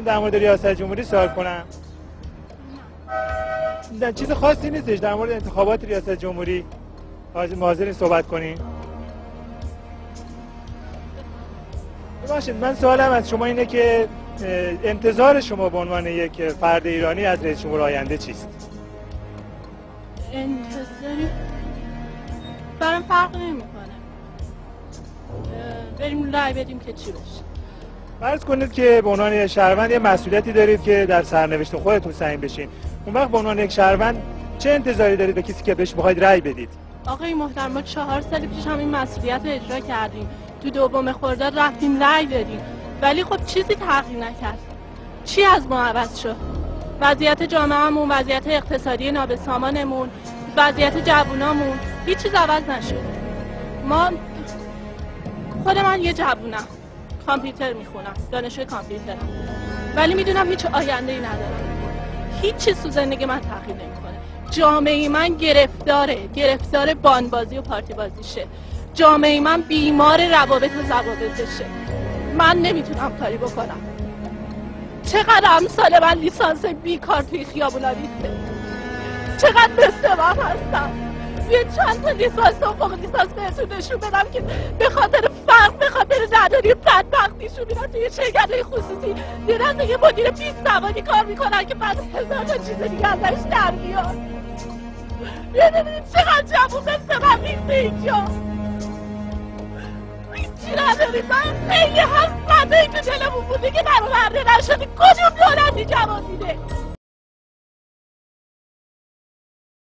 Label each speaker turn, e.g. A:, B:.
A: در مورد ریاست جمهوری سوال کنم؟ نه چیز خاصی نیستش. در مورد انتخابات ریاست جمهوری حاضرین صحبت کنیم؟ ببخشید من سوالم از شما اینه که انتظار شما به عنوان یک فرد ایرانی از رئیس جمهور آینده چیست؟
B: انتظاری برام فرق نمیکنه. بریم رای بدیم که چی بشه.
A: فرض کنید که به عنوان شهروند یه مسئولیتی دارید که در سرنوشت خودتون سهیم بشین. اون وقت به عنوان یک شهروند چه انتظاری دارید به کسی که بهش بخواید رای بدید؟
B: آقای محترم ما 4 سال پیش هم این مسئولیت رو اجرا کردیم. تو 2 خرداد رفتیم رای دادیم. ولی خب چیزی تغییر نکرد. چی از ما عوض شد؟ وضعیت جامعهمون، وضعیت اقتصادی نابسامانمون، وضعیت جوونامون هیچ چیز عوض نشد. خود من یه جوونم، کامپیوتر میخونم، دانشجوی کامپیوترم، ولی میدونم هیچ آینده‌ای ندارم. هیچ چیز تو زندگی من تغییر نمیکنه. جامعه من گرفتار بانبازی و پارتی بازیشه. جامعه من بیمار روابط و ضوابطشه. من نمیتونم کاری بکنم. چقدر امثال من لیسانس بیکار توی خیابونا ریخته. چقدر مثل من هستم. یه چند تا لیسانس و فوق لیسانس بهتون نشون بدم که به خاطر فرق، به خاطر نداری بدبختیشون میرن توی شرکت‌های خصوصی زیر دست یه مدیر 20 سوادی کار میکنن که بعد 1000 تا چیز دیگه ازش در میاد. ببینید چقدر جوون مثل من ریخته اینجا. هیچی نداریم. من خیلی حسرته ای تو دلمون بوده که برآورده نشدی. کدوم دولتی جواب میده؟